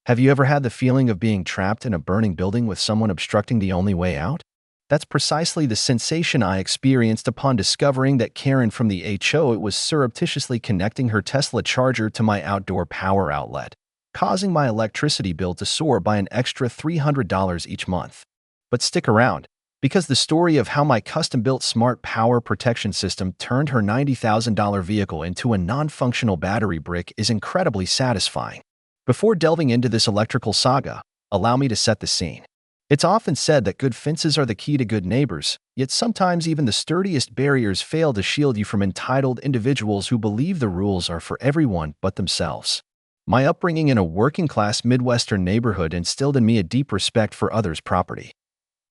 Have you ever had the feeling of being trapped in a burning building with someone obstructing the only way out? That's precisely the sensation I experienced upon discovering that Karen from the HOA was surreptitiously connecting her Tesla charger to my outdoor power outlet, causing my electricity bill to soar by an extra $300 each month. But stick around, because the story of how my custom-built smart power protection system turned her $90,000 vehicle into a non-functional battery brick is incredibly satisfying. Before delving into this electrical saga, allow me to set the scene. It's often said that good fences are the key to good neighbors, yet sometimes even the sturdiest barriers fail to shield you from entitled individuals who believe the rules are for everyone but themselves. My upbringing in a working-class Midwestern neighborhood instilled in me a deep respect for others' property.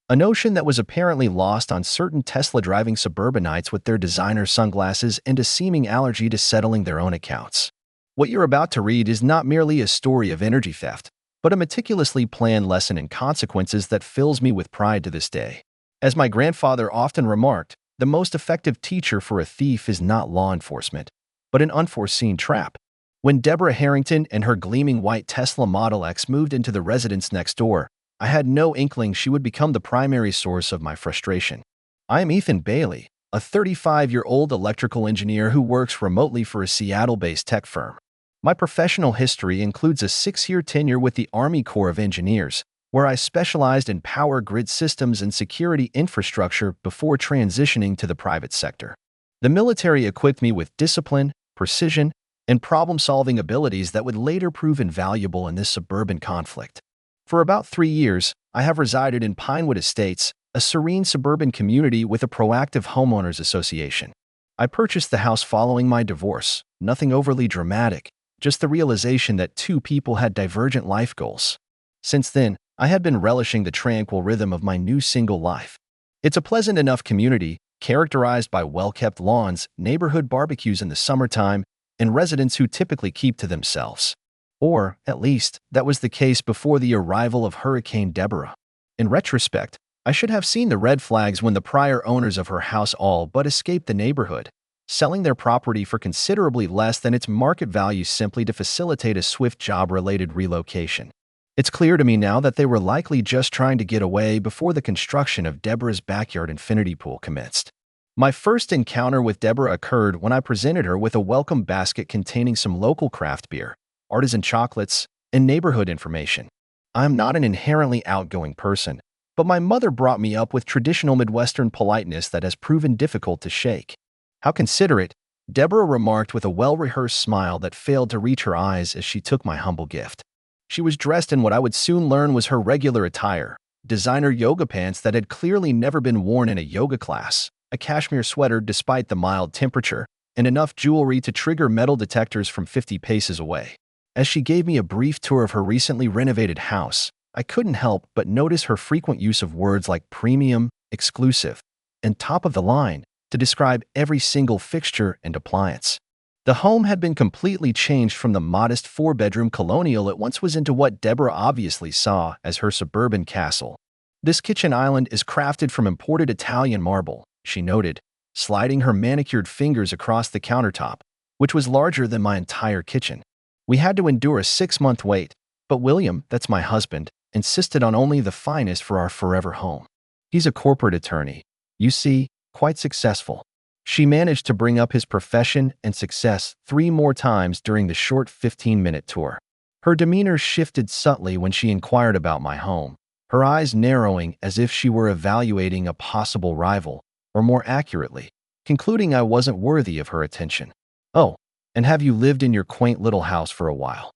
A notion that was apparently lost on certain Tesla-driving suburbanites with their designer sunglasses and a seeming allergy to settling their own accounts. What you're about to read is not merely a story of energy theft, but a meticulously planned lesson in consequences that fills me with pride to this day. As my grandfather often remarked, the most effective teacher for a thief is not law enforcement, but an unforeseen trap. When Deborah Harrington and her gleaming white Tesla Model X moved into the residence next door, I had no inkling she would become the primary source of my frustration. I am Ethan Bailey, a 35-year-old electrical engineer who works remotely for a Seattle-based tech firm. My professional history includes a 6-year tenure with the Army Corps of Engineers, where I specialized in power grid systems and security infrastructure before transitioning to the private sector. The military equipped me with discipline, precision, and problem-solving abilities that would later prove invaluable in this suburban conflict. For about 3 years, I have resided in Pinewood Estates, a serene suburban community with a proactive homeowners association. I purchased the house following my divorce, nothing overly dramatic, just the realization that two people had divergent life goals. Since then, I had been relishing the tranquil rhythm of my new single life. It's a pleasant enough community, characterized by well-kept lawns, neighborhood barbecues in the summertime, and residents who typically keep to themselves. Or, at least, that was the case before the arrival of Hurricane Deborah. In retrospect, I should have seen the red flags when the prior owners of her house all but escaped the neighborhood, selling their property for considerably less than its market value simply to facilitate a swift job-related relocation. It's clear to me now that they were likely just trying to get away before the construction of Deborah's backyard infinity pool commenced. My first encounter with Deborah occurred when I presented her with a welcome basket containing some local craft beer, artisan chocolates, and neighborhood information. I'm not an inherently outgoing person, but my mother brought me up with traditional Midwestern politeness that has proven difficult to shake. "How considerate," Deborah remarked with a well-rehearsed smile that failed to reach her eyes as she took my humble gift. She was dressed in what I would soon learn was her regular attire, designer yoga pants that had clearly never been worn in a yoga class, a cashmere sweater despite the mild temperature, and enough jewelry to trigger metal detectors from 50 paces away. As she gave me a brief tour of her recently renovated house, I couldn't help but notice her frequent use of words like premium, exclusive, and top of the line to describe every single fixture and appliance. The home had been completely changed from the modest 4-bedroom colonial it once was into what Deborah obviously saw as her suburban castle. "This kitchen island is crafted from imported Italian marble," she noted, sliding her manicured fingers across the countertop, which was larger than my entire kitchen. "We had to endure a 6-month wait, but William, that's my husband, insisted on only the finest for our forever home. He's a corporate attorney. You see, quite successful." She managed to bring up his profession and success 3 more times during the short 15-minute tour. Her demeanor shifted subtly when she inquired about my home, her eyes narrowing as if she were evaluating a possible rival, or more accurately, concluding I wasn't worthy of her attention. "Oh, and have you lived in your quaint little house for a while?"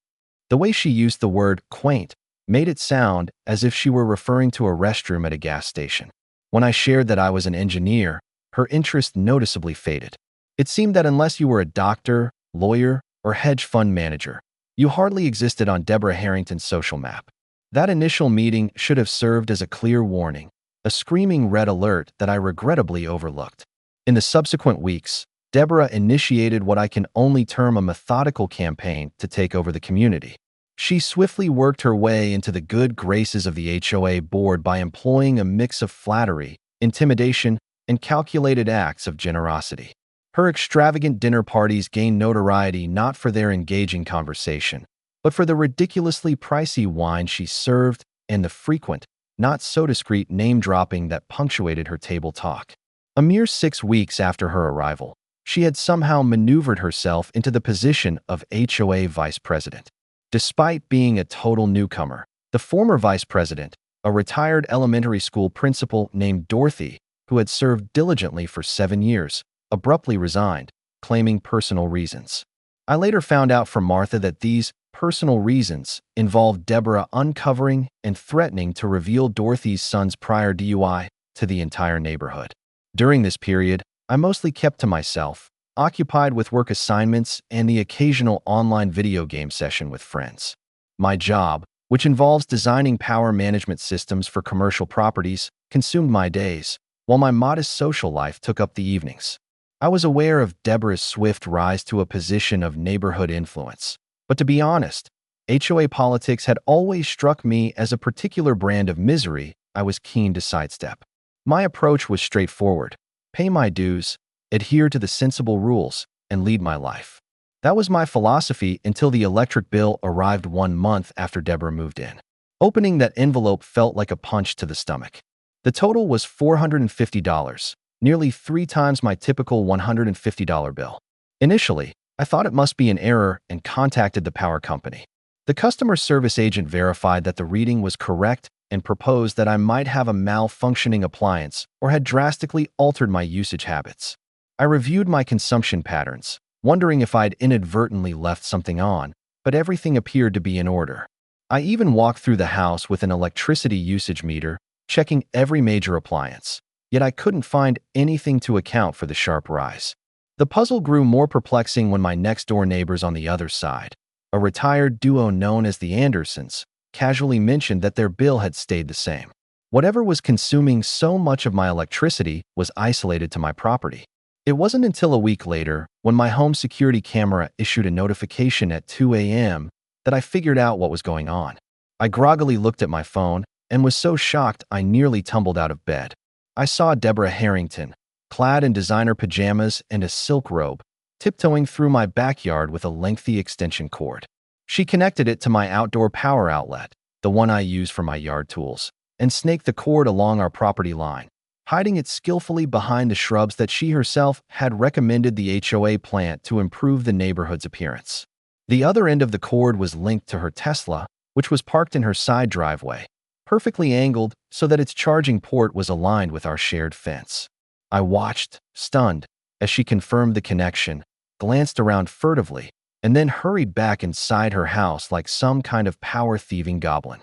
The way she used the word quaint made it sound as if she were referring to a restroom at a gas station. When I shared that I was an engineer, her interest noticeably faded. It seemed that unless you were a doctor, lawyer, or hedge fund manager, you hardly existed on Deborah Harrington's social map. That initial meeting should have served as a clear warning, a screaming red alert that I regrettably overlooked. In the subsequent weeks, Deborah initiated what I can only term a methodical campaign to take over the community. She swiftly worked her way into the good graces of the HOA board by employing a mix of flattery, intimidation, and calculated acts of generosity. Her extravagant dinner parties gained notoriety not for their engaging conversation, but for the ridiculously pricey wine she served and the frequent, not so discreet name-dropping that punctuated her table talk. A mere 6 weeks after her arrival, she had somehow maneuvered herself into the position of HOA vice president. Despite being a total newcomer, the former vice president, a retired elementary school principal named Dorothy, who had served diligently for 7 years, abruptly resigned, claiming personal reasons. I later found out from Martha that these personal reasons involved Deborah uncovering and threatening to reveal Dorothy's son's prior DUI to the entire neighborhood. During this period, I mostly kept to myself, occupied with work assignments and the occasional online video game session with friends. My job, which involves designing power management systems for commercial properties, consumed my days, while my modest social life took up the evenings. I was aware of Deborah's swift rise to a position of neighborhood influence, but to be honest, HOA politics had always struck me as a particular brand of misery I was keen to sidestep. My approach was straightforward: pay my dues, adhere to the sensible rules, and lead my life. That was my philosophy until the electric bill arrived 1 month after Deborah moved in. Opening that envelope felt like a punch to the stomach. The total was $450, nearly 3 times my typical $150 bill. Initially, I thought it must be an error and contacted the power company. The customer service agent verified that the reading was correct and proposed that I might have a malfunctioning appliance or had drastically altered my usage habits. I reviewed my consumption patterns, wondering if I'd inadvertently left something on, but everything appeared to be in order. I even walked through the house with an electricity usage meter, checking every major appliance, yet I couldn't find anything to account for the sharp rise. The puzzle grew more perplexing when my next-door neighbors on the other side, a retired duo known as the Andersons, casually mentioned that their bill had stayed the same. Whatever was consuming so much of my electricity was isolated to my property. It wasn't until a week later, when my home security camera issued a notification at 2 a.m., that I figured out what was going on. I groggily looked at my phone and was so shocked I nearly tumbled out of bed. I saw Deborah Harrington, clad in designer pajamas and a silk robe, tiptoeing through my backyard with a lengthy extension cord. She connected it to my outdoor power outlet, the one I use for my yard tools, and snaked the cord along our property line, hiding it skillfully behind the shrubs that she herself had recommended the HOA plant to improve the neighborhood's appearance. The other end of the cord was linked to her Tesla, which was parked in her side driveway, perfectly angled so that its charging port was aligned with our shared fence. I watched, stunned, as she confirmed the connection, glanced around furtively, and then hurried back inside her house like some kind of power-thieving goblin.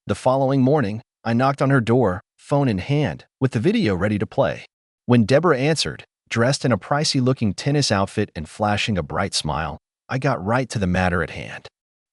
The following morning, I knocked on her door, phone in hand, with the video ready to play. When Deborah answered, dressed in a pricey-looking tennis outfit and flashing a bright smile, I got right to the matter at hand.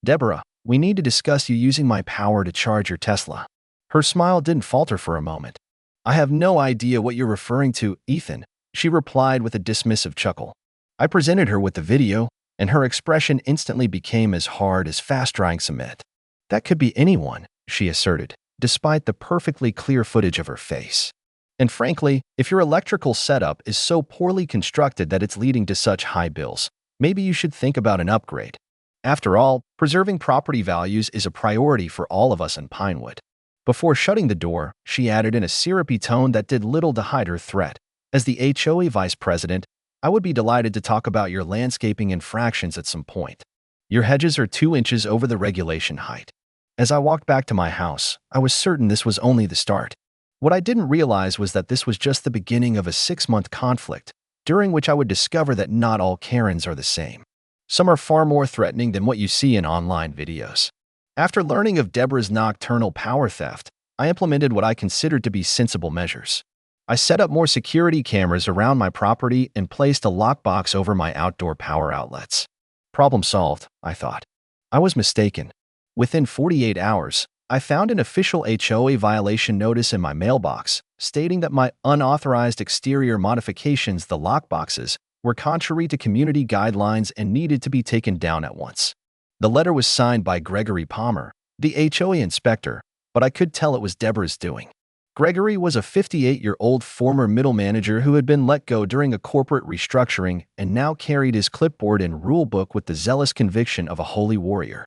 "Deborah, we need to discuss you using my power to charge your Tesla." Her smile didn't falter for a moment. "I have no idea what you're referring to, Ethan," she replied with a dismissive chuckle. I presented her with the video, and her expression instantly became as hard as fast-drying cement. "That could be anyone," she asserted, despite the perfectly clear footage of her face. "And frankly, if your electrical setup is so poorly constructed that it's leading to such high bills, maybe you should think about an upgrade. After all, preserving property values is a priority for all of us in Pinewood." Before shutting the door, she added in a syrupy tone that did little to hide her threat, "As the HOA vice president, I would be delighted to talk about your landscaping infractions at some point. Your hedges are 2 inches over the regulation height." As I walked back to my house, I was certain this was only the start. What I didn't realize was that this was just the beginning of a 6-month conflict, during which I would discover that not all Karens are the same. Some are far more threatening than what you see in online videos. After learning of Deborah's nocturnal power theft, I implemented what I considered to be sensible measures. I set up more security cameras around my property and placed a lockbox over my outdoor power outlets. Problem solved, I thought. I was mistaken. Within 48 hours, I found an official HOA violation notice in my mailbox, stating that my unauthorized exterior modifications, the lockboxes, were contrary to community guidelines and needed to be taken down at once. The letter was signed by Gregory Palmer, the HOA inspector, but I could tell it was Deborah's doing. Gregory was a 58-year-old former middle manager who had been let go during a corporate restructuring and now carried his clipboard and rule book with the zealous conviction of a holy warrior.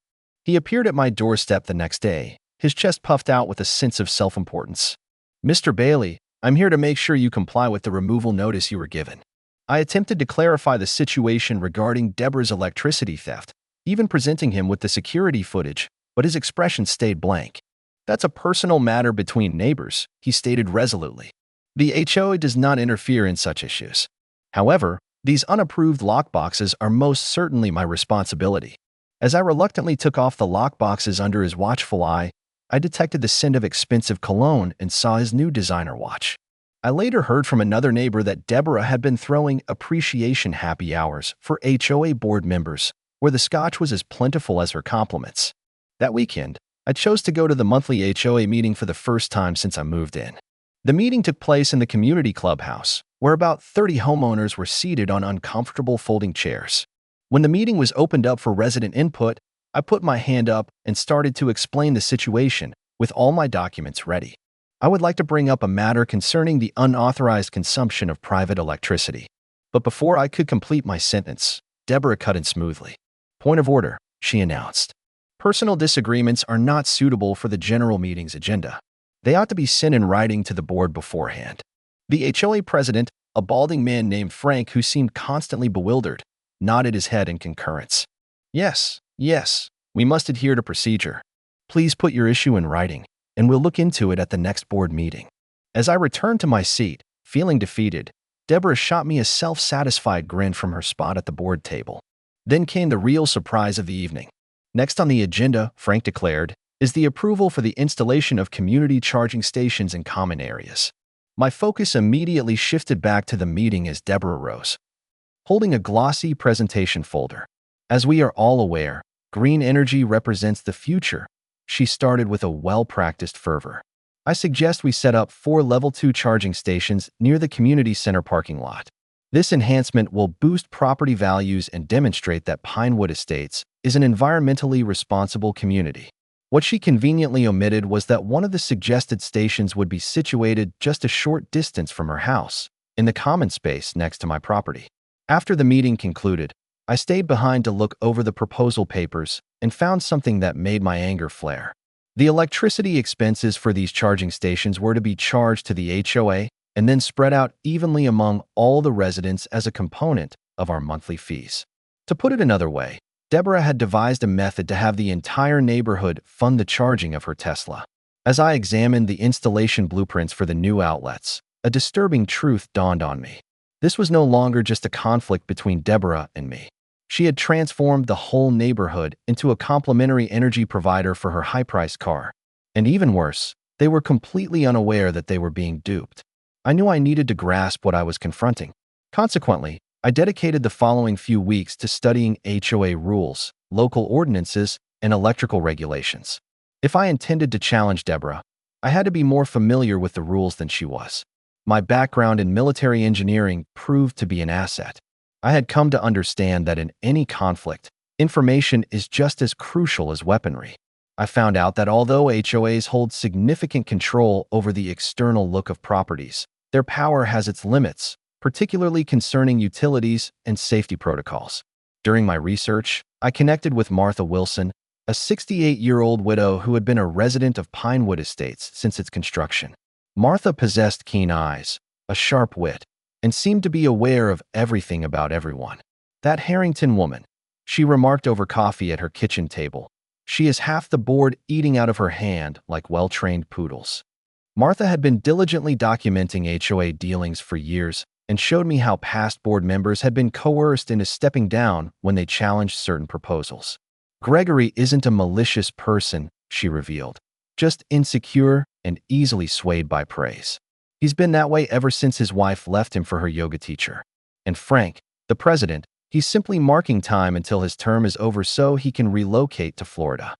He appeared at my doorstep the next day, his chest puffed out with a sense of self-importance. "Mr. Bailey, I'm here to make sure you comply with the removal notice you were given." I attempted to clarify the situation regarding Deborah's electricity theft, even presenting him with the security footage, but his expression stayed blank. "That's a personal matter between neighbors," he stated resolutely. "The HOA does not interfere in such issues. However, these unapproved lockboxes are most certainly my responsibility." As I reluctantly took off the lockboxes under his watchful eye, I detected the scent of expensive cologne and saw his new designer watch. I later heard from another neighbor that Deborah had been throwing appreciation happy hours for HOA board members, where the scotch was as plentiful as her compliments. That weekend, I chose to go to the monthly HOA meeting for the first time since I moved in. The meeting took place in the community clubhouse, where about 30 homeowners were seated on uncomfortable folding chairs. When the meeting was opened up for resident input, I put my hand up and started to explain the situation, with all my documents ready. "I would like to bring up a matter concerning the unauthorized consumption of private electricity." But before I could complete my sentence, Deborah cut in smoothly. "Point of order," she announced. "Personal disagreements are not suitable for the general meeting's agenda. They ought to be sent in writing to the board beforehand." The HOA president, a balding man named Frank who seemed constantly bewildered, nodded his head in concurrence. Yes, we must adhere to procedure. Please put your issue in writing, and we'll look into it at the next board meeting." As I returned to my seat, feeling defeated, Deborah shot me a self-satisfied grin from her spot at the board table. Then came the real surprise of the evening. "Next on the agenda," Frank declared, "is the approval for the installation of community charging stations in common areas." My focus immediately shifted back to the meeting as Deborah rose, holding a glossy presentation folder. "As we are all aware, green energy represents the future," she started with a well-practiced fervor. "I suggest we set up 4 Level 2 charging stations near the community center parking lot. This enhancement will boost property values and demonstrate that Pinewood Estates is an environmentally responsible community." What she conveniently omitted was that one of the suggested stations would be situated just a short distance from her house, in the common space next to my property. After the meeting concluded, I stayed behind to look over the proposal papers and found something that made my anger flare. The electricity expenses for these charging stations were to be charged to the HOA and then spread out evenly among all the residents as a component of our monthly fees. To put it another way, Deborah had devised a method to have the entire neighborhood fund the charging of her Tesla. As I examined the installation blueprints for the new outlets, a disturbing truth dawned on me. This was no longer just a conflict between Deborah and me. She had transformed the whole neighborhood into a complementary energy provider for her high-priced car. And even worse, they were completely unaware that they were being duped. I knew I needed to grasp what I was confronting. Consequently, I dedicated the following few weeks to studying HOA rules, local ordinances, and electrical regulations. If I intended to challenge Deborah, I had to be more familiar with the rules than she was. My background in military engineering proved to be an asset. I had come to understand that in any conflict, information is just as crucial as weaponry. I found out that although HOAs hold significant control over the external look of properties, their power has its limits, particularly concerning utilities and safety protocols. During my research, I connected with Martha Wilson, a 68-year-old widow who had been a resident of Pinewood Estates since its construction. Martha possessed keen eyes, a sharp wit, and seemed to be aware of everything about everyone. "That Harrington woman," she remarked over coffee at her kitchen table. "She is half the board eating out of her hand like well-trained poodles." Martha had been diligently documenting HOA dealings for years and showed me how past board members had been coerced into stepping down when they challenged certain proposals. "Gregory isn't a malicious person," she revealed, "just insecure and easily swayed by praise. He's been that way ever since his wife left him for her yoga teacher. And Frank, the president, he's simply marking time until his term is over so he can relocate to Florida."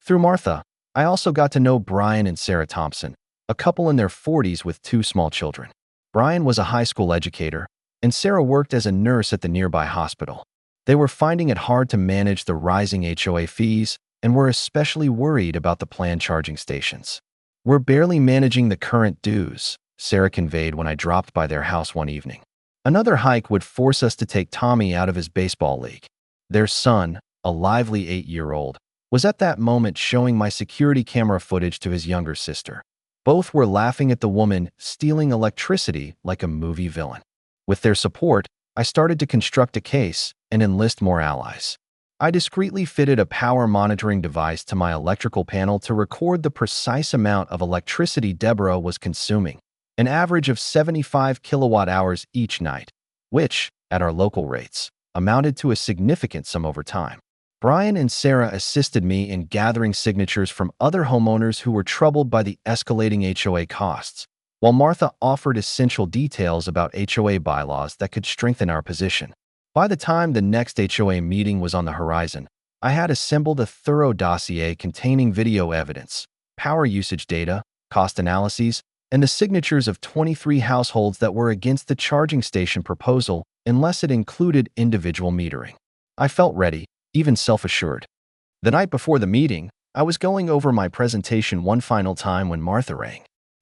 Through Martha, I also got to know Brian and Sarah Thompson, a couple in their 40s with 2 small children. Brian was a high school educator, and Sarah worked as a nurse at the nearby hospital. They were finding it hard to manage the rising HOA fees and were especially worried about the planned charging stations. "We're barely managing the current dues," Sarah conveyed when I dropped by their house one evening. "Another hike would force us to take Tommy out of his baseball league." Their son, a lively 8-year-old, was at that moment showing my security camera footage to his younger sister. Both were laughing at the woman stealing electricity like a movie villain. With their support, I started to construct a case and enlist more allies. I discreetly fitted a power monitoring device to my electrical panel to record the precise amount of electricity Deborah was consuming, an average of 75 kilowatt hours each night, which, at our local rates, amounted to a significant sum over time. Brian and Sarah assisted me in gathering signatures from other homeowners who were troubled by the escalating HOA costs, while Martha offered essential details about HOA bylaws that could strengthen our position. By the time the next HOA meeting was on the horizon, I had assembled a thorough dossier containing video evidence, power usage data, cost analyses, and the signatures of 23 households that were against the charging station proposal unless it included individual metering. I felt ready, even self-assured. The night before the meeting, I was going over my presentation one final time when Martha rang.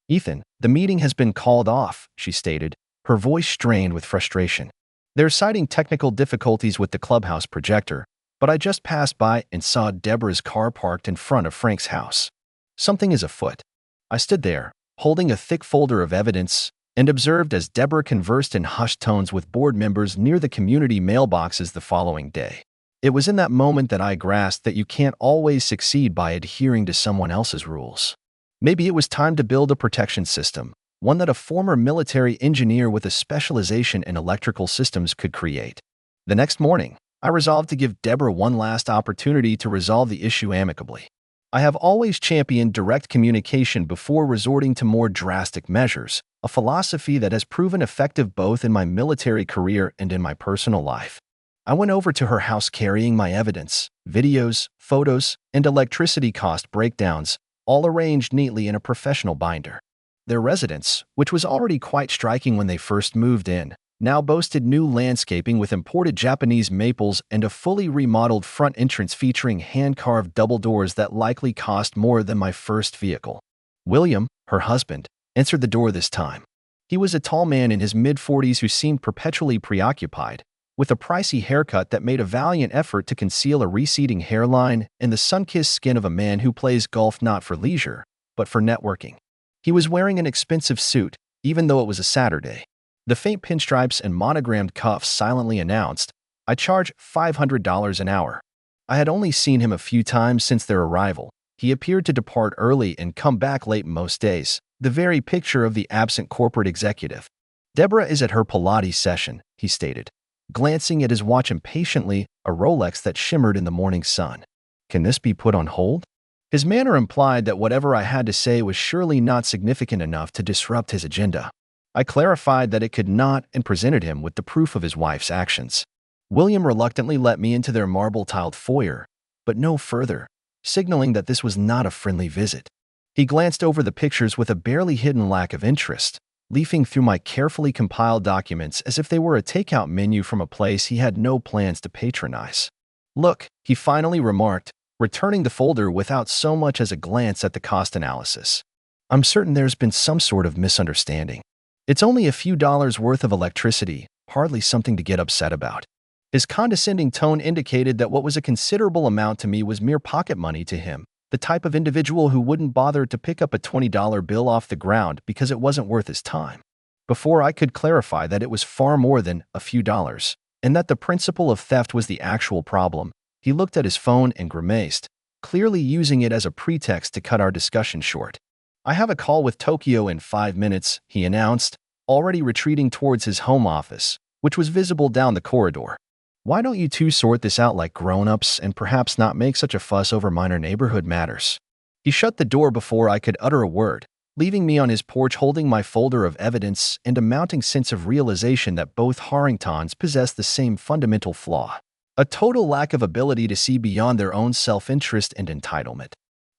"Ethan, the meeting has been called off," she stated, her voice strained with frustration. They're citing technical difficulties with the clubhouse projector, but I just passed by and saw Deborah's car parked in front of Frank's house. Something is afoot. I stood there, holding a thick folder of evidence, and observed as Deborah conversed in hushed tones with board members near the community mailboxes the following day. It was in that moment that I grasped that you can't always succeed by adhering to someone else's rules. Maybe it was time to build a protection system, one that a former military engineer with a specialization in electrical systems could create. The next morning, I resolved to give Deborah one last opportunity to resolve the issue amicably. I have always championed direct communication before resorting to more drastic measures, a philosophy that has proven effective both in my military career and in my personal life. I went over to her house carrying my evidence, videos, photos, and electricity cost breakdowns, all arranged neatly in a professional binder. Their residence, which was already quite striking when they first moved in, now boasted new landscaping with imported Japanese maples and a fully remodeled front entrance featuring hand-carved double doors that likely cost more than my first vehicle. William, her husband, answered the door this time. He was a tall man in his mid-40s who seemed perpetually preoccupied, with a pricey haircut that made a valiant effort to conceal a receding hairline and the sun-kissed skin of a man who plays golf not for leisure, but for networking. He was wearing an expensive suit, even though it was a Saturday. The faint pinstripes and monogrammed cuffs silently announced, "I charge $500 an hour." I had only seen him a few times since their arrival. He appeared to depart early and come back late most days, the very picture of the absent corporate executive. "Deborah is at her Pilates session," he stated, glancing at his watch impatiently, a Rolex that shimmered in the morning sun. "Can this be put on hold?" His manner implied that whatever I had to say was surely not significant enough to disrupt his agenda. I clarified that it could not and presented him with the proof of his wife's actions. William reluctantly let me into their marble-tiled foyer, but no further, signaling that this was not a friendly visit. He glanced over the pictures with a barely hidden lack of interest, leafing through my carefully compiled documents as if they were a takeout menu from a place he had no plans to patronize. "Look," he finally remarked, returning the folder without so much as a glance at the cost analysis. "I'm certain there's been some sort of misunderstanding. It's only a few dollars worth of electricity, hardly something to get upset about." His condescending tone indicated that what was a considerable amount to me was mere pocket money to him, the type of individual who wouldn't bother to pick up a $20 bill off the ground because it wasn't worth his time. Before I could clarify that it was far more than a few dollars, and that the principle of theft was the actual problem, he looked at his phone and grimaced, clearly using it as a pretext to cut our discussion short. "I have a call with Tokyo in 5 minutes, he announced, already retreating towards his home office, which was visible down the corridor. "Why don't you two sort this out like grown-ups and perhaps not make such a fuss over minor neighborhood matters?" He shut the door before I could utter a word, leaving me on his porch holding my folder of evidence and a mounting sense of realization that both Harringtons possessed the same fundamental flaw: a total lack of ability to see beyond their own self-interest and entitlement.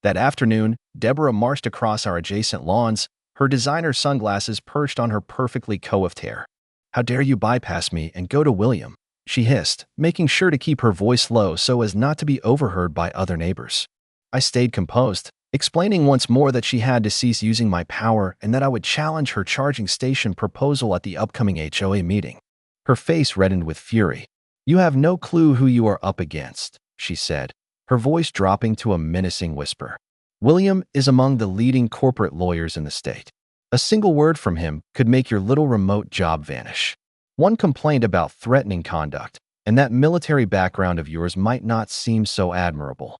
That afternoon, Deborah marched across our adjacent lawns, her designer sunglasses perched on her perfectly coiffed hair. "How dare you bypass me and go to William?" she hissed, making sure to keep her voice low so as not to be overheard by other neighbors. I stayed composed, explaining once more that she had to cease using my power and that I would challenge her charging station proposal at the upcoming HOA meeting. Her face reddened with fury. "You have no clue who you are up against," she said, her voice dropping to a menacing whisper. William is among the leading corporate lawyers in the state. A single word from him could make your little remote job vanish. One complaint about threatening conduct, and that military background of yours might not seem so admirable.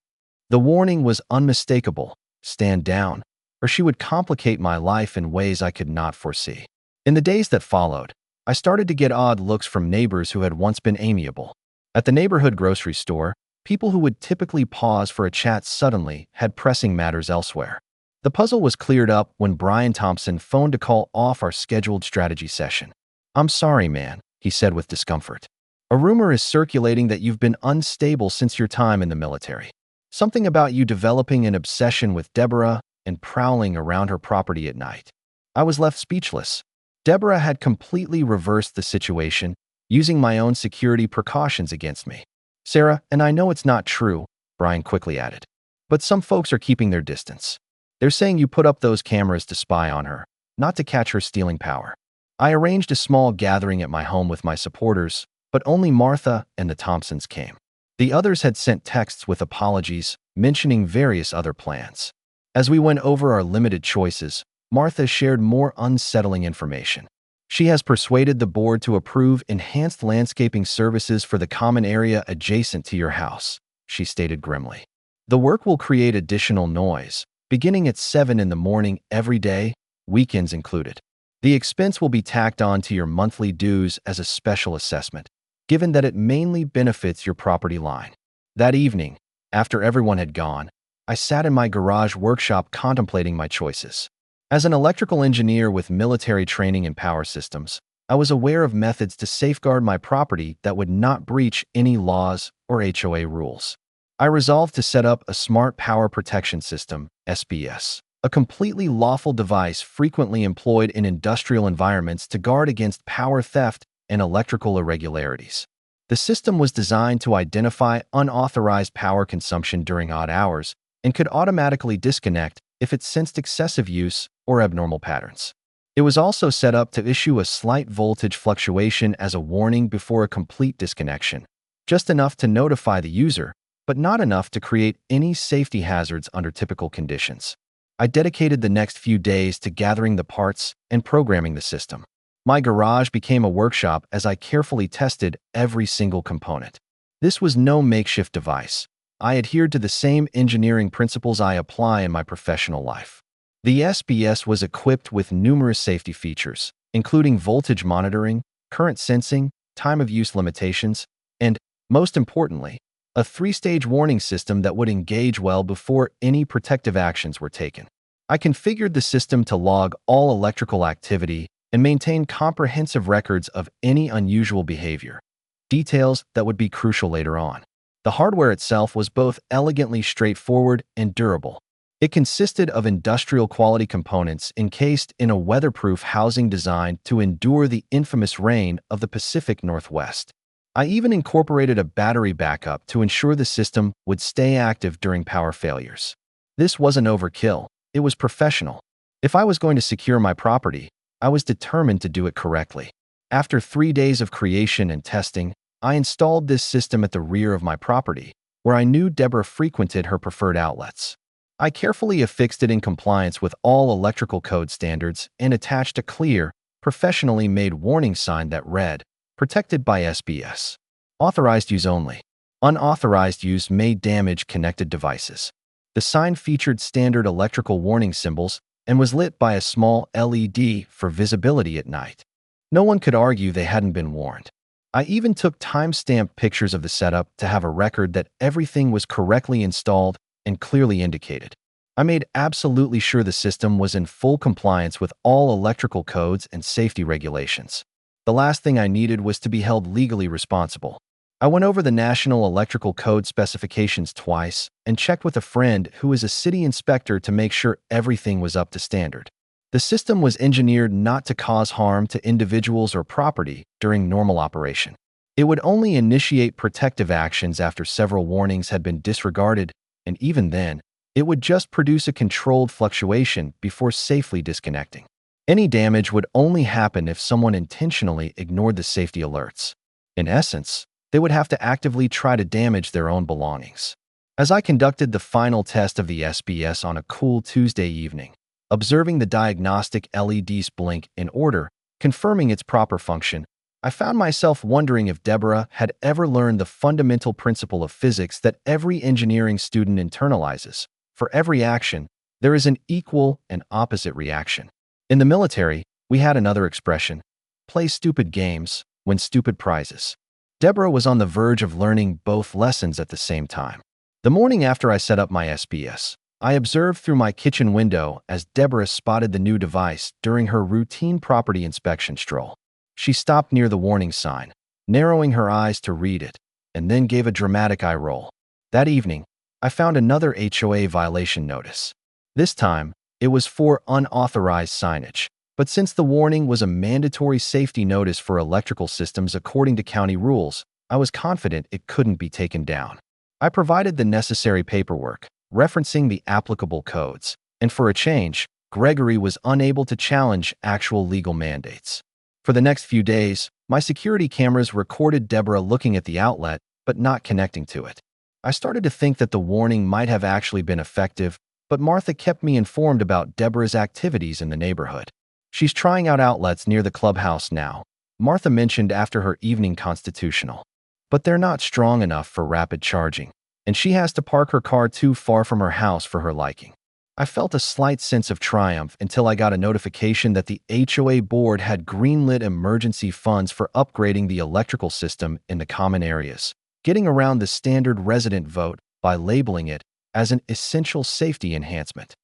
The warning was unmistakable. Stand down, or she would complicate my life in ways I could not foresee. In the days that followed, I started to get odd looks from neighbors who had once been amiable. At the neighborhood grocery store, people who would typically pause for a chat suddenly had pressing matters elsewhere. The puzzle was cleared up when Brian Thompson phoned to call off our scheduled strategy session. "I'm sorry, man," he said with discomfort. "A rumor is circulating that you've been unstable since your time in the military. Something about you developing an obsession with Deborah and prowling around her property at night." I was left speechless. Deborah had completely reversed the situation, using my own security precautions against me. "Sarah, and I know it's not true," Brian quickly added, "but some folks are keeping their distance. They're saying you put up those cameras to spy on her, not to catch her stealing power." I arranged a small gathering at my home with my supporters, but only Martha and the Thompsons came. The others had sent texts with apologies, mentioning various other plans. As we went over our limited choices, Martha shared more unsettling information. She has persuaded the board to approve enhanced landscaping services for the common area adjacent to your house, she stated grimly. The work will create additional noise, beginning at 7 in the morning every day, weekends included. The expense will be tacked on to your monthly dues as a special assessment, given that it mainly benefits your property line. That evening, after everyone had gone, I sat in my garage workshop contemplating my choices. As an electrical engineer with military training in power systems, I was aware of methods to safeguard my property that would not breach any laws or HOA rules. I resolved to set up a Smart Power Protection System, SPS, a completely lawful device frequently employed in industrial environments to guard against power theft and electrical irregularities. The system was designed to identify unauthorized power consumption during odd hours and could automatically disconnect if it sensed excessive use or abnormal patterns. It was also set up to issue a slight voltage fluctuation as a warning before a complete disconnection, just enough to notify the user, but not enough to create any safety hazards under typical conditions. I dedicated the next few days to gathering the parts and programming the system. My garage became a workshop as I carefully tested every single component. This was no makeshift device. I adhered to the same engineering principles I apply in my professional life. The SBS was equipped with numerous safety features, including voltage monitoring, current sensing, time of use limitations, and, most importantly, a 3-stage warning system that would engage well before any protective actions were taken. I configured the system to log all electrical activity and maintain comprehensive records of any unusual behavior, details that would be crucial later on. The hardware itself was both elegantly straightforward and durable. It consisted of industrial-quality components encased in a weatherproof housing designed to endure the infamous rain of the Pacific Northwest. I even incorporated a battery backup to ensure the system would stay active during power failures. This wasn't overkill, it was professional. If I was going to secure my property, I was determined to do it correctly. After 3 days of creation and testing, I installed this system at the rear of my property, where I knew Deborah frequented her preferred outlets. I carefully affixed it in compliance with all electrical code standards and attached a clear, professionally made warning sign that read, "Protected by SBS. Authorized use only. Unauthorized use may damage connected devices." The sign featured standard electrical warning symbols and was lit by a small LED for visibility at night. No one could argue they hadn't been warned. I even took time-stamped pictures of the setup to have a record that everything was correctly installed and clearly indicated. I made absolutely sure the system was in full compliance with all electrical codes and safety regulations. The last thing I needed was to be held legally responsible. I went over the National Electrical Code specifications twice and checked with a friend who is a city inspector to make sure everything was up to standard. The system was engineered not to cause harm to individuals or property during normal operation. It would only initiate protective actions after several warnings had been disregarded, and even then, it would just produce a controlled fluctuation before safely disconnecting. Any damage would only happen if someone intentionally ignored the safety alerts. In essence, they would have to actively try to damage their own belongings. As I conducted the final test of the SBS on a cool Tuesday evening, observing the diagnostic LEDs blink in order, confirming its proper function, I found myself wondering if Deborah had ever learned the fundamental principle of physics that every engineering student internalizes. For every action, there is an equal and opposite reaction. In the military, we had another expression: play stupid games, win stupid prizes. Deborah was on the verge of learning both lessons at the same time. The morning after I set up my SBS, I observed through my kitchen window as Deborah spotted the new device during her routine property inspection stroll. She stopped near the warning sign, narrowing her eyes to read it, and then gave a dramatic eye roll. That evening, I found another HOA violation notice. This time, it was for unauthorized signage. But since the warning was a mandatory safety notice for electrical systems according to county rules, I was confident it couldn't be taken down. I provided the necessary paperwork, referencing the applicable codes, and for a change, Gregory was unable to challenge actual legal mandates. For the next few days, my security cameras recorded Deborah looking at the outlet, but not connecting to it. I started to think that the warning might have actually been effective, but Martha kept me informed about Deborah's activities in the neighborhood. She's trying out outlets near the clubhouse now, Martha mentioned after her evening constitutional. But they're not strong enough for rapid charging, and she has to park her car too far from her house for her liking. I felt a slight sense of triumph until I got a notification that the HOA board had greenlit emergency funds for upgrading the electrical system in the common areas, getting around the standard resident vote by labeling it as an essential safety enhancement.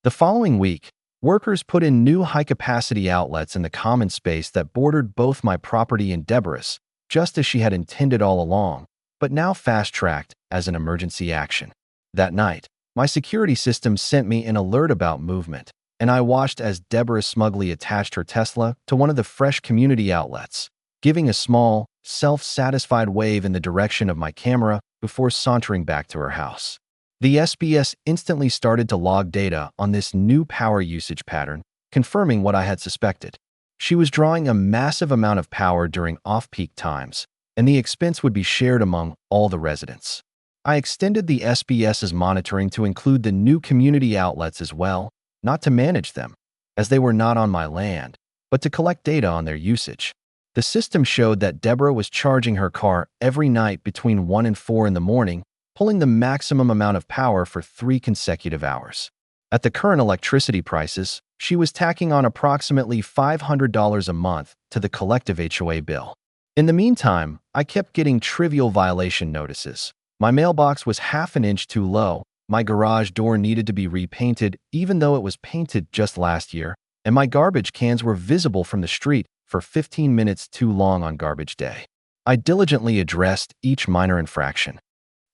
The following week, workers put in new high-capacity outlets in the common space that bordered both my property and Deborah's, just as she had intended all along, but now fast-tracked as an emergency action. That night, my security system sent me an alert about movement, and I watched as Deborah smugly attached her Tesla to one of the fresh community outlets, giving a small, self-satisfied wave in the direction of my camera before sauntering back to her house. The SBS instantly started to log data on this new power usage pattern, confirming what I had suspected. She was drawing a massive amount of power during off-peak times, and the expense would be shared among all the residents. I extended the SBS's monitoring to include the new community outlets as well, not to manage them, as they were not on my land, but to collect data on their usage. The system showed that Deborah was charging her car every night between 1 and 4 in the morning, pulling the maximum amount of power for 3 consecutive hours. At the current electricity prices, she was tacking on approximately $500 a month to the collective HOA bill. In the meantime, I kept getting trivial violation notices. My mailbox was half an inch too low, my garage door needed to be repainted even though it was painted just last year, and my garbage cans were visible from the street for 15 minutes too long on garbage day. I diligently addressed each minor infraction,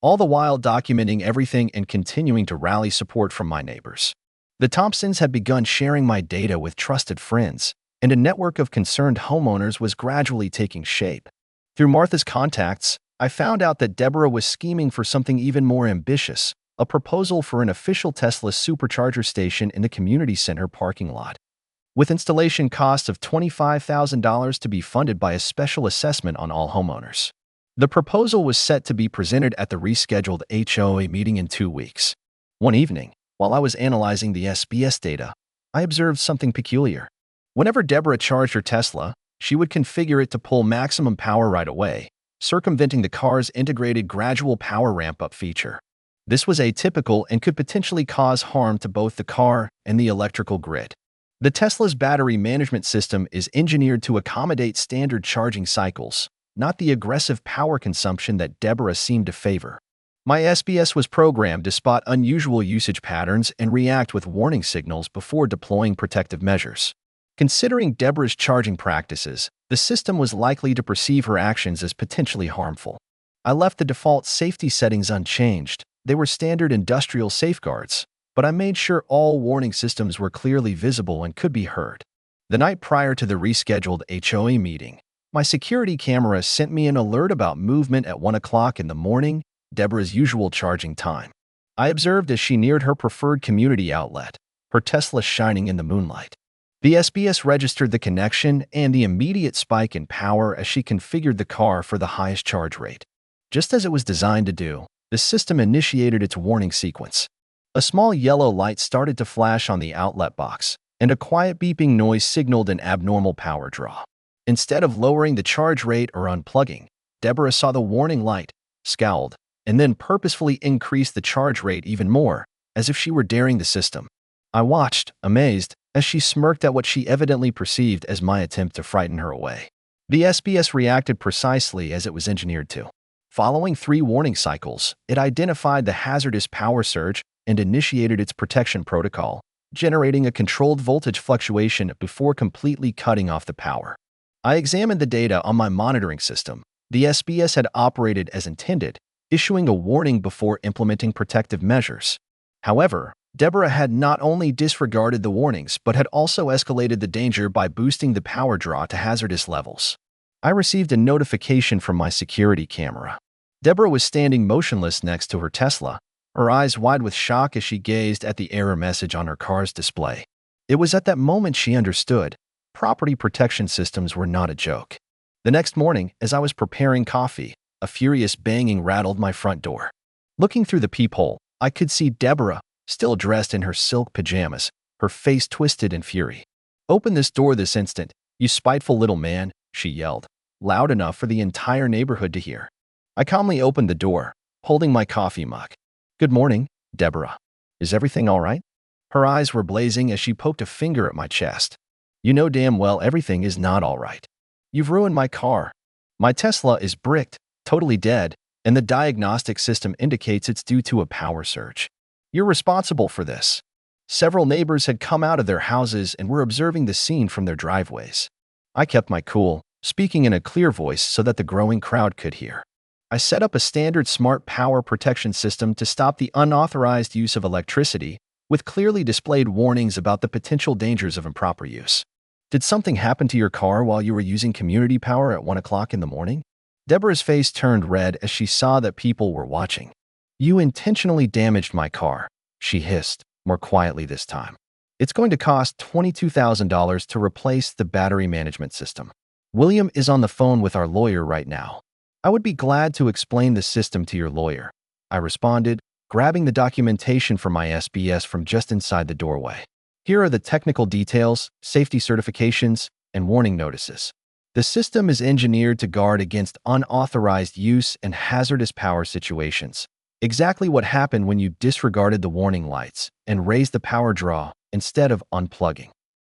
all the while documenting everything and continuing to rally support from my neighbors. The Thompsons had begun sharing my data with trusted friends, and a network of concerned homeowners was gradually taking shape. Through Martha's contacts, I found out that Deborah was scheming for something even more ambitious, a proposal for an official Tesla supercharger station in the community center parking lot, with installation costs of $25,000 to be funded by a special assessment on all homeowners. The proposal was set to be presented at the rescheduled HOA meeting in 2 weeks. One evening, while I was analyzing the SBS data, I observed something peculiar. Whenever Deborah charged her Tesla, she would configure it to pull maximum power right away, circumventing the car's integrated gradual power ramp-up feature. This was atypical and could potentially cause harm to both the car and the electrical grid. The Tesla's battery management system is engineered to accommodate standard charging cycles, not the aggressive power consumption that Deborah seemed to favor. My SBS was programmed to spot unusual usage patterns and react with warning signals before deploying protective measures. Considering Deborah's charging practices, the system was likely to perceive her actions as potentially harmful. I left the default safety settings unchanged. They were standard industrial safeguards, but I made sure all warning systems were clearly visible and could be heard. The night prior to the rescheduled HOA meeting, my security camera sent me an alert about movement at 1 o'clock in the morning, Deborah's usual charging time. I observed as she neared her preferred community outlet, her Tesla shining in the moonlight. The SBS registered the connection and the immediate spike in power as she configured the car for the highest charge rate. Just as it was designed to do, the the system initiated its warning sequence. A small yellow light started to flash on the outlet box, and a quiet beeping noise signaled an abnormal power draw. Instead of lowering the charge rate or unplugging, Deborah saw the warning light, scowled, and then purposefully increased the charge rate even more, as if she were daring the system. I watched, amazed, as she smirked at what she evidently perceived as my attempt to frighten her away. The SBS reacted precisely as it was engineered to. Following 3 warning cycles, it identified the hazardous power surge and initiated its protection protocol, generating a controlled voltage fluctuation before completely cutting off the power. I examined the data on my monitoring system. The SBS had operated as intended, issuing a warning before implementing protective measures. However, Deborah had not only disregarded the warnings but had also escalated the danger by boosting the power draw to hazardous levels. I received a notification from my security camera. Deborah was standing motionless next to her Tesla, her eyes wide with shock as she gazed at the error message on her car's display. It was at that moment she understood. Property protection systems were not a joke. The next morning, as I was preparing coffee, a furious banging rattled my front door. Looking through the peephole, I could see Deborah, still dressed in her silk pajamas, her face twisted in fury. "Open this door this instant, you spiteful little man," she yelled, loud enough for the entire neighborhood to hear. I calmly opened the door, holding my coffee mug. "Good morning, Deborah. Is everything all right?" Her eyes were blazing as she poked a finger at my chest. "You know damn well everything is not all right. You've ruined my car. My Tesla is bricked, totally dead, and the diagnostic system indicates it's due to a power surge. You're responsible for this." Several neighbors had come out of their houses and were observing the scene from their driveways. I kept my cool, speaking in a clear voice so that the growing crowd could hear. I set up a standard smart power protection system to stop the unauthorized use of electricity, with clearly displayed warnings about the potential dangers of improper use. "Did something happen to your car while you were using community power at 1 o'clock in the morning?" Deborah's face turned red as she saw that people were watching. "You intentionally damaged my car," she hissed, more quietly this time. "It's going to cost $22,000 to replace the battery management system. William is on the phone with our lawyer right now. I would be glad to explain the system to your lawyer," I responded, grabbing the documentation from my SBS from just inside the doorway. "Here are the technical details, safety certifications, and warning notices. The system is engineered to guard against unauthorized use and hazardous power situations. Exactly what happened when you disregarded the warning lights and raised the power draw instead of unplugging."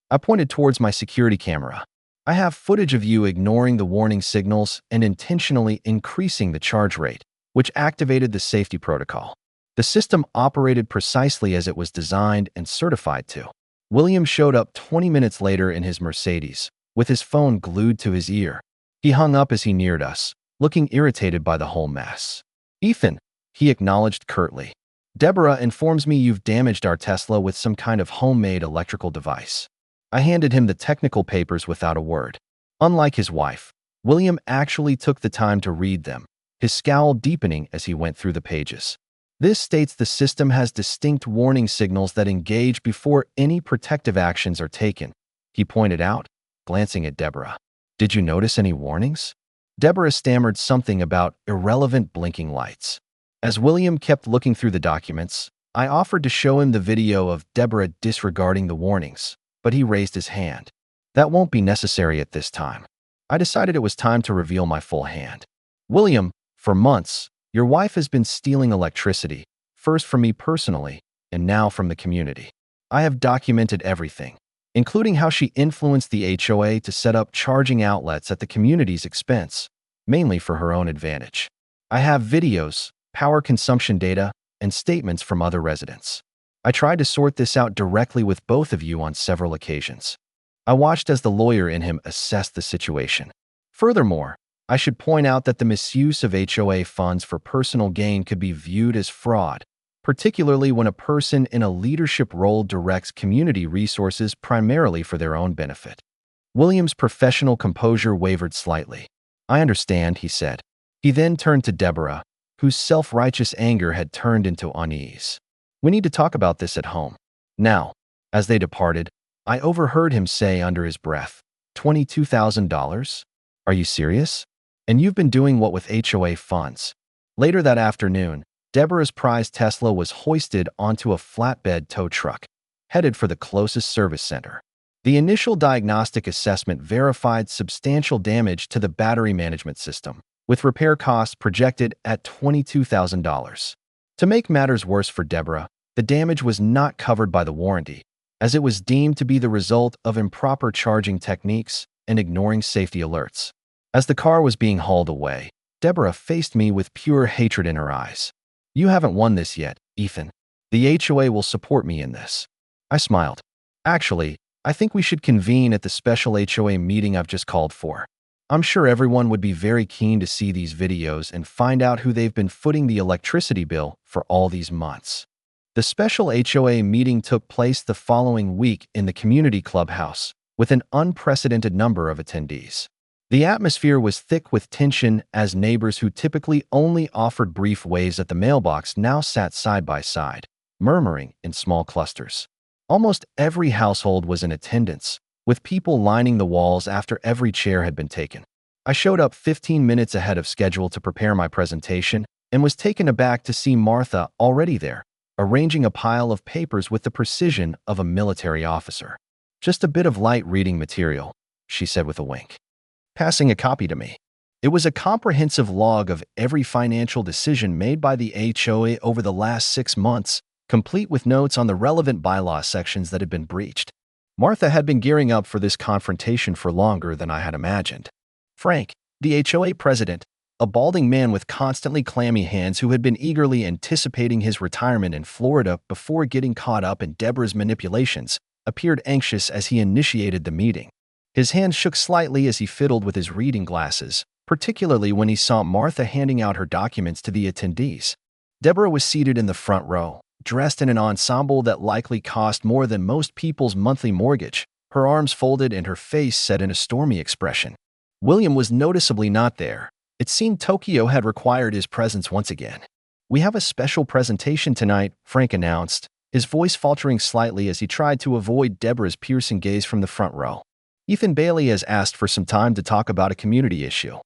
I pointed towards my security camera. "I have footage of you ignoring the warning signals and intentionally increasing the charge rate, which activated the safety protocol. The system operated precisely as it was designed and certified to." William showed up 20 minutes later in his Mercedes, with his phone glued to his ear. He hung up as he neared us, looking irritated by the whole mess. "Ethan," he acknowledged curtly. "Deborah informs me you've damaged our Tesla with some kind of homemade electrical device." I handed him the technical papers without a word. Unlike his wife, William actually took the time to read them, his scowl deepening as he went through the pages. "This states the system has distinct warning signals that engage before any protective actions are taken," he pointed out, glancing at Deborah. "Did you notice any warnings?" Deborah stammered something about irrelevant blinking lights. As William kept looking through the documents, I offered to show him the video of Deborah disregarding the warnings, but he raised his hand. "That won't be necessary at this time." I decided it was time to reveal my full hand. "William, for months, your wife has been stealing electricity, first from me personally, and now from the community. I have documented everything, including how she influenced the HOA to set up charging outlets at the community's expense, mainly for her own advantage. I have videos, power consumption data, and statements from other residents. I tried to sort this out directly with both of you on several occasions." I watched as the lawyer in him assessed the situation. Furthermore, I should point out that the misuse of HOA funds for personal gain could be viewed as fraud, particularly when a person in a leadership role directs community resources primarily for their own benefit. William's professional composure wavered slightly. "I understand," he said. He then turned to Deborah, whose self-righteous anger had turned into unease. "We need to talk about this at home." Now, as they departed, I overheard him say under his breath, $22,000? Are you serious? And you've been doing what with HOA funds?" Later that afternoon, Deborah's prized Tesla was hoisted onto a flatbed tow truck, headed for the closest service center. The initial diagnostic assessment verified substantial damage to the battery management system, with repair costs projected at $22,000. To make matters worse for Deborah, the damage was not covered by the warranty, as it was deemed to be the result of improper charging techniques and ignoring safety alerts. As the car was being hauled away, Deborah faced me with pure hatred in her eyes. "You haven't won this yet, Ethan. The HOA will support me in this." I smiled. "Actually, I think we should convene at the special HOA meeting I've just called for. I'm sure everyone would be very keen to see these videos and find out who they've been footing the electricity bill for all these months." The special HOA meeting took place the following week in the community clubhouse, with an unprecedented number of attendees. The atmosphere was thick with tension as neighbors who typically only offered brief waves at the mailbox now sat side by side, murmuring in small clusters. Almost every household was in attendance, with people lining the walls after every chair had been taken. I showed up 15 minutes ahead of schedule to prepare my presentation and was taken aback to see Martha already there, arranging a pile of papers with the precision of a military officer. "Just a bit of light reading material," she said with a wink, passing a copy to me. It was a comprehensive log of every financial decision made by the HOA over the last 6 months, complete with notes on the relevant bylaw sections that had been breached. Martha had been gearing up for this confrontation for longer than I had imagined. Frank, the HOA president, a balding man with constantly clammy hands who had been eagerly anticipating his retirement in Florida before getting caught up in Deborah's manipulations, appeared anxious as he initiated the meeting. His hands shook slightly as he fiddled with his reading glasses, particularly when he saw Martha handing out her documents to the attendees. Deborah was seated in the front row, dressed in an ensemble that likely cost more than most people's monthly mortgage, her arms folded and her face set in a stormy expression. William was noticeably not there. It seemed Tokyo had required his presence once again. "We have a special presentation tonight," Frank announced, his voice faltering slightly as he tried to avoid Deborah's piercing gaze from the front row. "Ethan Bailey has asked for some time to talk about a community issue."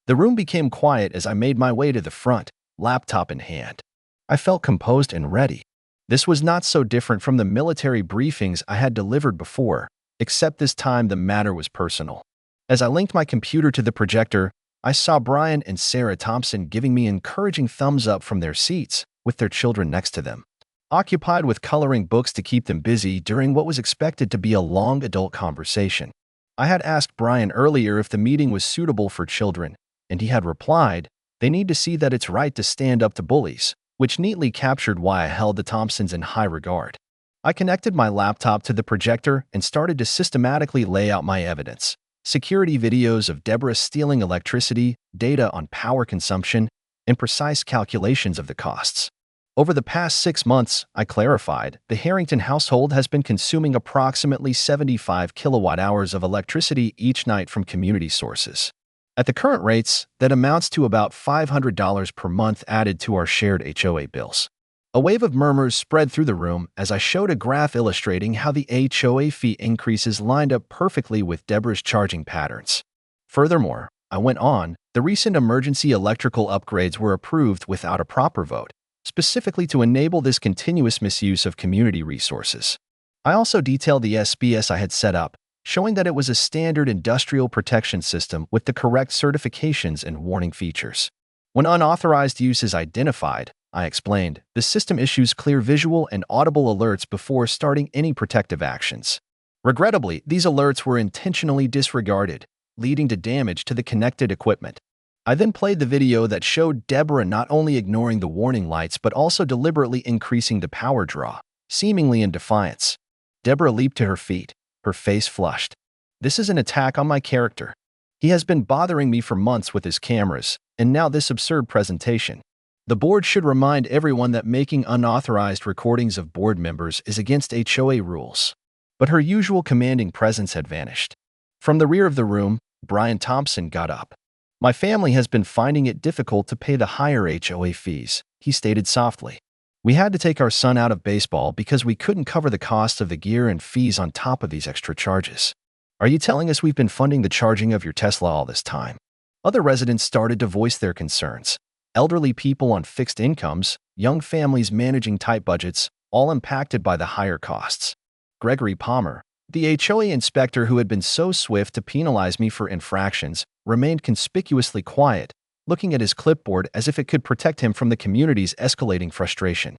The room became quiet as I made my way to the front, laptop in hand. I felt composed and ready. This was not so different from the military briefings I had delivered before, except this time the matter was personal. As I linked my computer to the projector, I saw Brian and Sarah Thompson giving me encouraging thumbs up from their seats, with their children next to them, occupied with coloring books to keep them busy during what was expected to be a long adult conversation. I had asked Brian earlier if the meeting was suitable for children, and he had replied, "They need to see that it's right to stand up to bullies," which neatly captured why I held the Thompsons in high regard. I connected my laptop to the projector and started to systematically lay out my evidence. Security videos of Deborah stealing electricity, data on power consumption, and precise calculations of the costs. Over the past 6 months, I clarified, the Harrington household has been consuming approximately 75 kilowatt-hours of electricity each night from community sources. At the current rates, that amounts to about $500 per month added to our shared HOA bills. A wave of murmurs spread through the room as I showed a graph illustrating how the HOA fee increases lined up perfectly with Deborah's charging patterns. Furthermore, I went on, the recent emergency electrical upgrades were approved without a proper vote, specifically to enable this continuous misuse of community resources. I also detailed the SPS I had set up, showing that it was a standard industrial protection system with the correct certifications and warning features. When unauthorized use is identified, I explained, the system issues clear visual and audible alerts before starting any protective actions. Regrettably, these alerts were intentionally disregarded, leading to damage to the connected equipment. I then played the video that showed Deborah not only ignoring the warning lights but also deliberately increasing the power draw, seemingly in defiance. Deborah leaped to her feet, her face flushed. "This is an attack on my character. He has been bothering me for months with his cameras, and now this absurd presentation. The board should remind everyone that making unauthorized recordings of board members is against HOA rules." But her usual commanding presence had vanished. From the rear of the room, Brian Thompson got up. "My family has been finding it difficult to pay the higher HOA fees," he stated softly. "We had to take our son out of baseball because we couldn't cover the cost of the gear and fees on top of these extra charges. Are you telling us we've been funding the charging of your Tesla all this time?" Other residents started to voice their concerns. elderly people on fixed incomes, young families managing tight budgets, all impacted by the higher costs. Gregory Palmer, the HOA inspector who had been so swift to penalize me for infractions, remained conspicuously quiet, looking at his clipboard as if it could protect him from the community's escalating frustration.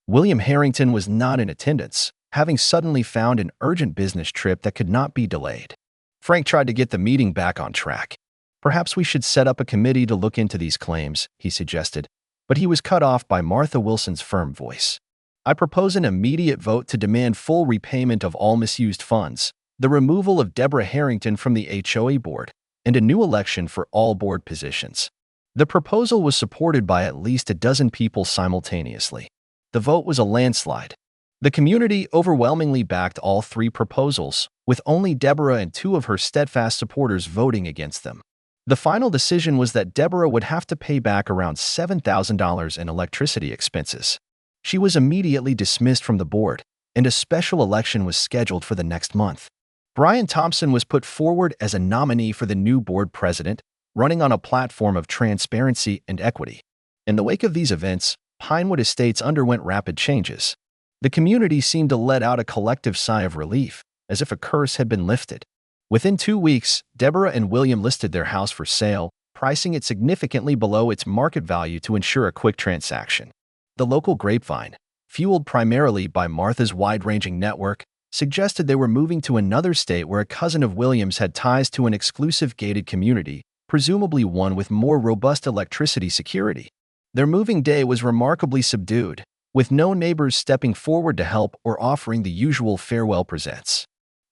William Harrington was not in attendance, having suddenly found an urgent business trip that could not be delayed. Frank tried to get the meeting back on track. "Perhaps we should set up a committee to look into these claims," he suggested, but he was cut off by Martha Wilson's firm voice. "I propose an immediate vote to demand full repayment of all misused funds, the removal of Deborah Harrington from the HOA board, and a new election for all board positions." The proposal was supported by at least a dozen people simultaneously. The vote was a landslide. The community overwhelmingly backed all three proposals, with only Deborah and two of her steadfast supporters voting against them. The final decision was that Deborah would have to pay back around $7,000 in electricity expenses. She was immediately dismissed from the board, and a special election was scheduled for the next month. Brian Thompson was put forward as a nominee for the new board president, running on a platform of transparency and equity. In the wake of these events, Pinewood Estates underwent rapid changes. The community seemed to let out a collective sigh of relief, as if a curse had been lifted. Within 2 weeks, Deborah and William listed their house for sale, pricing it significantly below its market value to ensure a quick transaction. The local grapevine, fueled primarily by Martha's wide-ranging network, suggested they were moving to another state where a cousin of William's had ties to an exclusive gated community, presumably one with more robust electricity security. Their moving day was remarkably subdued, with no neighbors stepping forward to help or offering the usual farewell presents.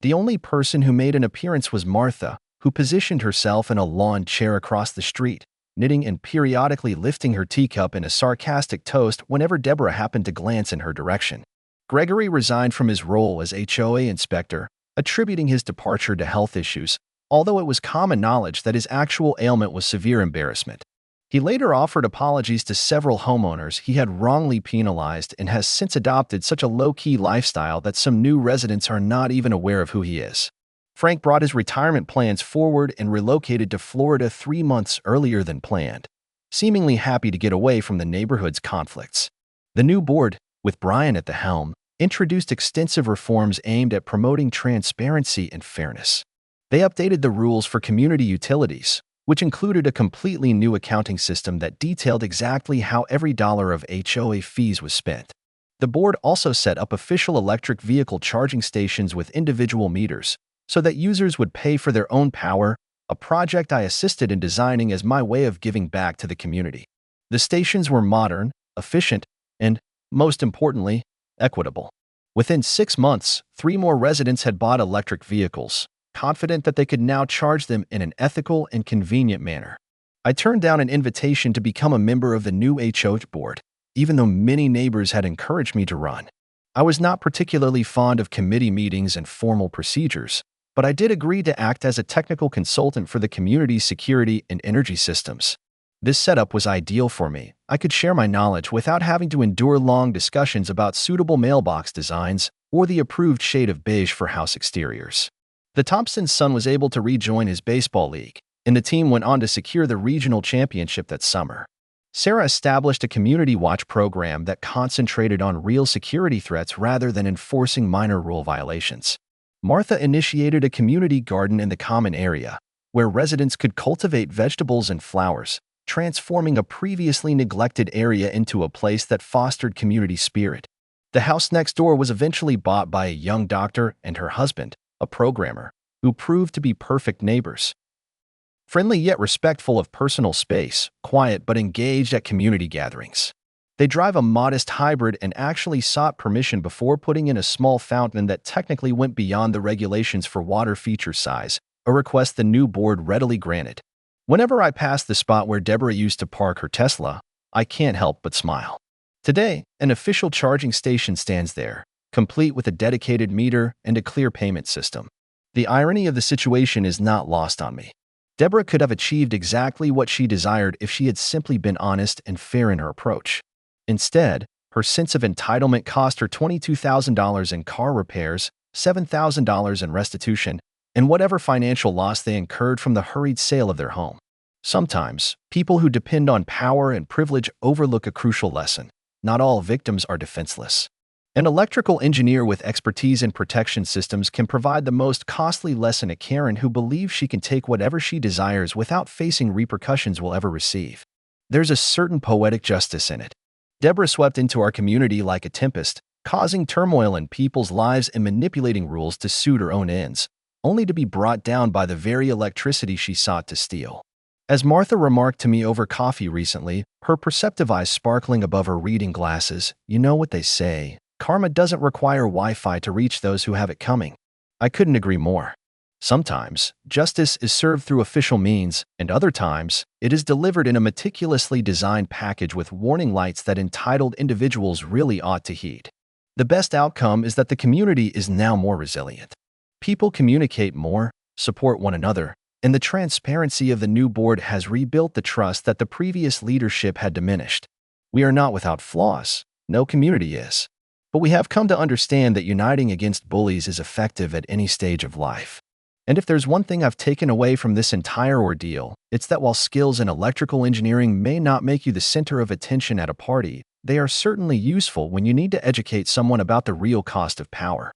The only person who made an appearance was Martha, who positioned herself in a lawn chair across the street, knitting and periodically lifting her teacup in a sarcastic toast whenever Deborah happened to glance in her direction. Gregory resigned from his role as HOA inspector, attributing his departure to health issues, although it was common knowledge that his actual ailment was severe embarrassment. He later offered apologies to several homeowners he had wrongly penalized and has since adopted such a low-key lifestyle that some new residents are not even aware of who he is. Frank brought his retirement plans forward and relocated to Florida 3 months earlier than planned, seemingly happy to get away from the neighborhood's conflicts. The new board, with Brian at the helm, introduced extensive reforms aimed at promoting transparency and fairness. They updated the rules for community utilities, which included a completely new accounting system that detailed exactly how every dollar of HOA fees was spent. The board also set up official electric vehicle charging stations with individual meters, so that users would pay for their own power, a project I assisted in designing as my way of giving back to the community. The stations were modern, efficient, and, most importantly, equitable. Within 6 months, 3 more residents had bought electric vehicles, confident that they could now charge them in an ethical and convenient manner. I turned down an invitation to become a member of the new HOA board, even though many neighbors had encouraged me to run. I was not particularly fond of committee meetings and formal procedures, but I did agree to act as a technical consultant for the community's security and energy systems. This setup was ideal for me. I could share my knowledge without having to endure long discussions about suitable mailbox designs or the approved shade of beige for house exteriors. The Thompson's son was able to rejoin his baseball league, and the team went on to secure the regional championship that summer. Sarah established a community watch program that concentrated on real security threats rather than enforcing minor rule violations. Martha initiated a community garden in the common area, where residents could cultivate vegetables and flowers, transforming a previously neglected area into a place that fostered community spirit. The house next door was eventually bought by a young doctor and her husband, a programmer, who proved to be perfect neighbors. Friendly yet respectful of personal space, quiet but engaged at community gatherings. They drive a modest hybrid and actually sought permission before putting in a small fountain that technically went beyond the regulations for water feature size, a request the new board readily granted. Whenever I pass the spot where Deborah used to park her Tesla, I can't help but smile. Today, an official charging station stands there, complete with a dedicated meter and a clear payment system. The irony of the situation is not lost on me. Deborah could have achieved exactly what she desired if she had simply been honest and fair in her approach. Instead, her sense of entitlement cost her $22,000 in car repairs, $7,000 in restitution, and whatever financial loss they incurred from the hurried sale of their home. Sometimes, people who depend on power and privilege overlook a crucial lesson. Not all victims are defenseless. An electrical engineer with expertise in protection systems can provide the most costly lesson a Karen who believes she can take whatever she desires without facing repercussions will ever receive. There's a certain poetic justice in it. Deborah swept into our community like a tempest, causing turmoil in people's lives and manipulating rules to suit her own ends, only to be brought down by the very electricity she sought to steal. As Martha remarked to me over coffee recently, her perceptive eyes sparkling above her reading glasses, you know what they say, karma doesn't require Wi-Fi to reach those who have it coming. I couldn't agree more. Sometimes, justice is served through official means, and other times, it is delivered in a meticulously designed package with warning lights that entitled individuals really ought to heed. The best outcome is that the community is now more resilient. People communicate more, support one another, and the transparency of the new board has rebuilt the trust that the previous leadership had diminished. We are not without flaws. No community is. But we have come to understand that uniting against bullies is effective at any stage of life. And if there's one thing I've taken away from this entire ordeal, it's that while skills in electrical engineering may not make you the center of attention at a party, they are certainly useful when you need to educate someone about the real cost of power.